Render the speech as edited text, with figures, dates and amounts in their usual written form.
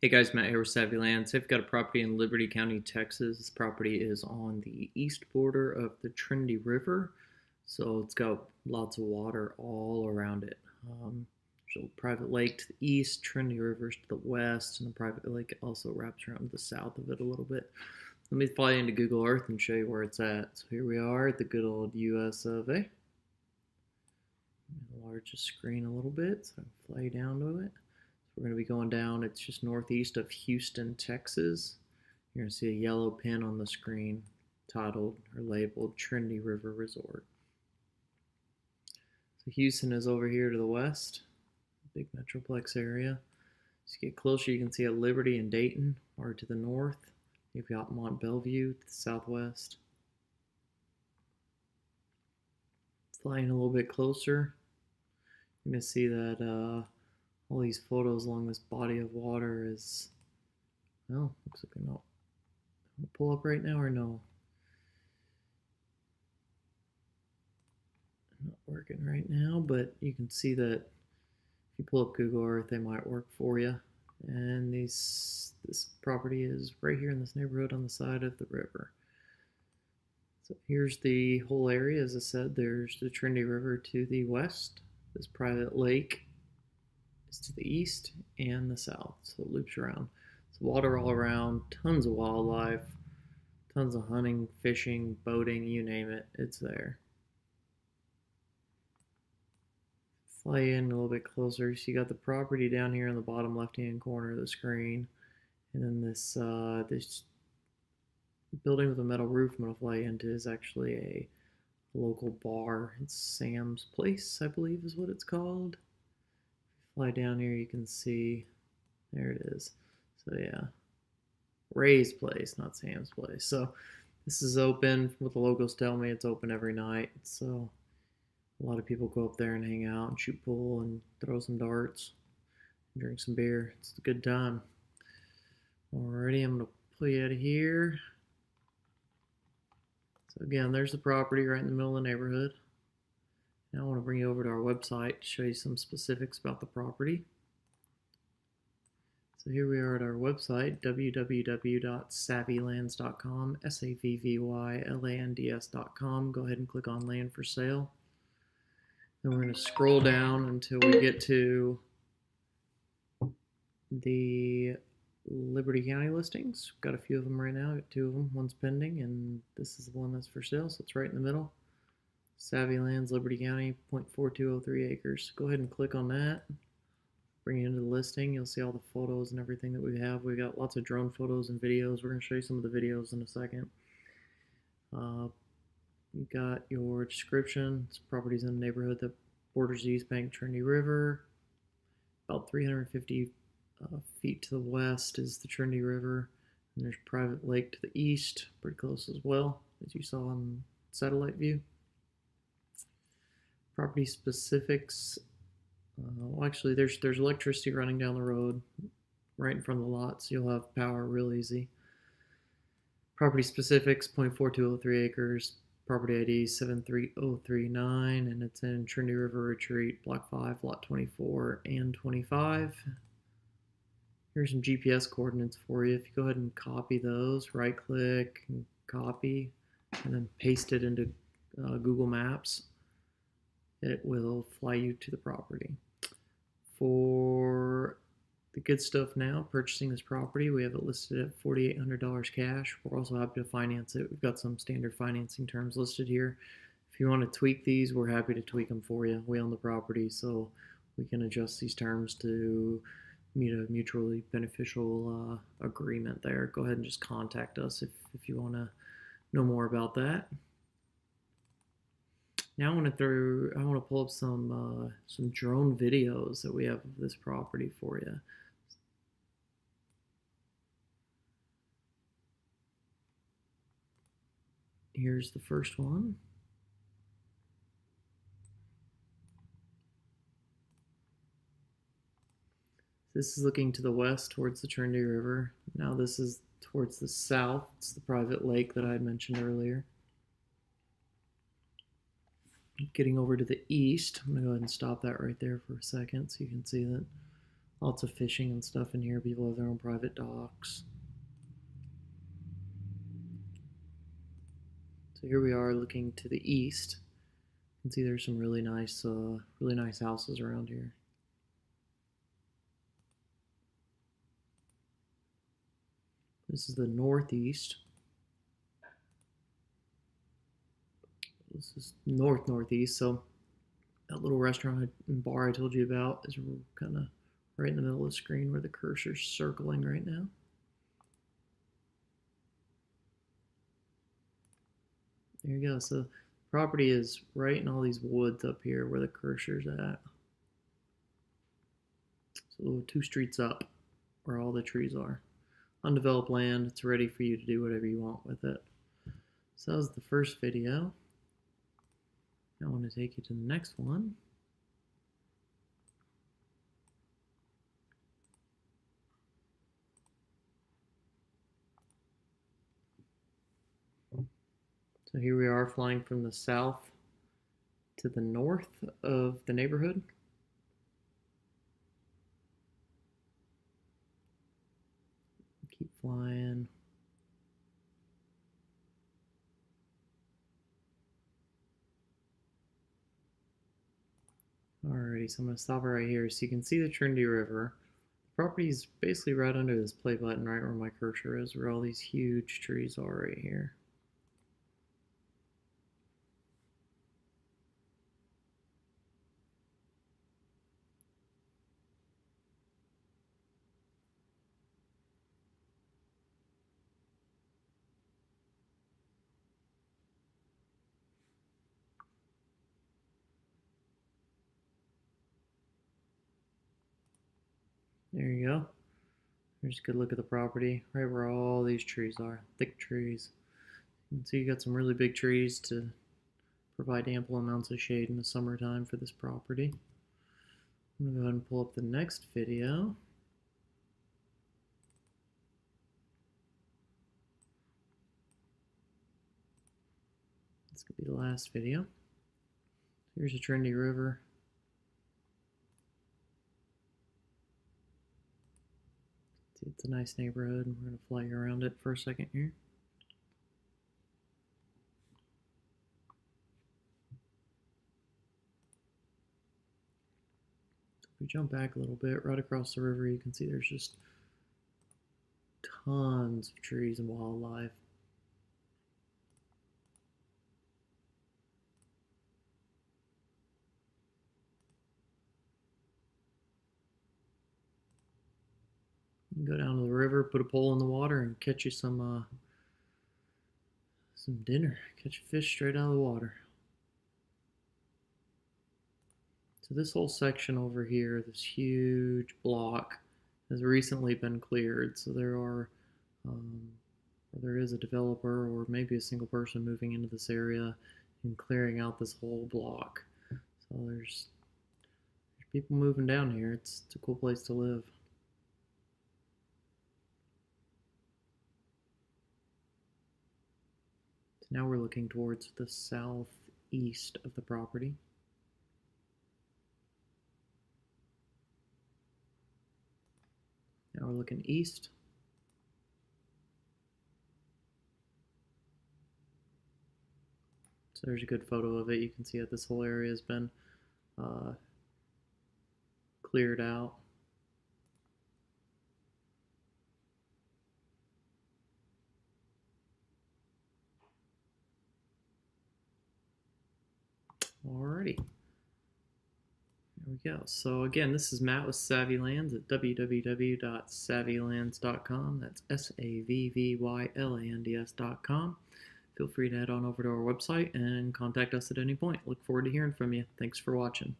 Hey guys, Matt here with Savvy Lands. I've got a property in Liberty County, Texas. This property is on the east border of the Trinity River, so it's got lots of water all around it. There's a private lake to the east, Trinity River's to the west, and the private lake also wraps around to the south of it a little bit. Let me fly into Google Earth and show you where it's at. So here we are at the good old US of A. Enlarge the screen a little bit so I can fly down to it. We're going to be going down. It's just northeast of Houston, Texas. You're going to see a yellow pin on the screen titled or labeled Trinity River Resort. So Houston is over here to the west, big metroplex area. As you get closer, you can see at Liberty and Dayton are to the north. You've got Mont Belvieu to the southwest. Flying a little bit closer, you're going to see that all these photos along this body of water is, well, looks like they're not. Pull up right now or no? Not working right now, but you can see that if you pull up Google Earth, they might work for you. And this property is right here in this neighborhood on the side of the river. So here's the whole area. As I said, there's the Trinity River to the west. This private lake is to the east and the south, so it loops around. So water all around, tons of wildlife, tons of hunting, fishing, boating, you name it, it's there. Fly in a little bit closer. So you got the property down here in the bottom left-hand corner of the screen, and then this building with a metal roof I'm going to fly into is actually a local bar. It's Sam's Place, I believe is what it's called. Fly down here, you can see, there it is. So yeah, Ray's Place, not Sam's Place. So this is open. What the locals tell me, it's open every night. So a lot of people go up there and hang out and shoot pool and throw some darts and drink some beer. It's a good time. Alrighty, I'm gonna pull you out of here. So again, there's the property right in the middle of the neighborhood. Now I want to bring you over to our website to show you some specifics about the property. So here we are at our website, www.savvylands.com, savvylands.com. Go ahead and click on land for sale. Then we're going to scroll down until we get to the Liberty County listings. We've got a few of them right now. I've got two of them. One's pending, and this is the one that's for sale, so it's right in the middle. Savvy Lands, Liberty County, 0.4203 acres. Go ahead and click on that. Bring you into the listing. You'll see all the photos and everything that we have. We got lots of drone photos and videos. We're going to show you some of the videos in a second. You got your description. This property's in a neighborhood that borders the East Bank Trinity River. About 350 feet to the west is the Trinity River. And there's a private lake to the east, pretty close as well, as you saw on satellite view. Property specifics. Well, actually, there's electricity running down the road right in front of the lot, so you'll have power real easy. Property specifics, 0.4203 acres. Property ID 73039, and it's in Trinity River Retreat, Block 5, Lot 24 and 25. Here's some GPS coordinates for you. If you go ahead and copy those, right click and copy, and then paste it into Google Maps, it will fly you to the property. For the good stuff now, purchasing this property, we have it listed at $4,800 cash. We're also happy to finance it. We've got some standard financing terms listed here. If you want to tweak these, we're happy to tweak them for you. We own the property, so we can adjust these terms to meet a mutually beneficial agreement there. Go ahead and just contact us if you want to know more about that. Now I want to pull up some drone videos that we have of this property for you. Here's the first one. This is looking to the west towards the Trinity River. Now this is towards the south. It's the private lake that I had mentioned earlier. Getting over to the east, I'm going to go ahead and stop that right there for a second so you can see that Lots of fishing and stuff in here. People have their own private docks. So here we are looking to the east. You can see there's some really nice houses around here. This is the northeast. This is northeast. So that little restaurant and bar I told you about is kind of right in the middle of the screen where the cursor's circling right now. There you go. So the property is right in all these woods up here where the cursor's at. So 2 streets up where all the trees are. Undeveloped land, it's ready for you to do whatever you want with it. So that was the first video. Now I want to take you to the next one. So here we are flying from the south to the north of the neighborhood. Keep flying. Alrighty, so I'm going to stop it right here so you can see the Trinity River. The property is basically right under this play button, right where my cursor is, where all these huge trees are right here. There you go. There's a good look at the property, right where all these trees are, thick trees. You can see you got some really big trees to provide ample amounts of shade in the summertime for this property. I'm gonna go ahead and pull up the next video. This could be the last video. Here's the Trinity River. See, it's a nice neighborhood. We're gonna fly around it for a second here. If we jump back a little bit, right across the river, you can see there's just tons of trees and wildlife. You can go down to the river, put a pole in the water, and catch you some dinner. Catch a fish straight out of the water. So this whole section over here, this huge block, has recently been cleared. So there is a developer or maybe a single person moving into this area and clearing out this whole block. So there's people moving down here. It's a cool place to live. So now we're looking towards the southeast of the property. Now we're looking east. So there's a good photo of it. You can see that this whole area has been cleared out. Alrighty. There we go. So again, this is Matt with Savvy Lands at www.savvylands.com. That's SAVVYLANDS.com. Feel free to head on over to our website and contact us at any point. Look forward to hearing from you. Thanks for watching.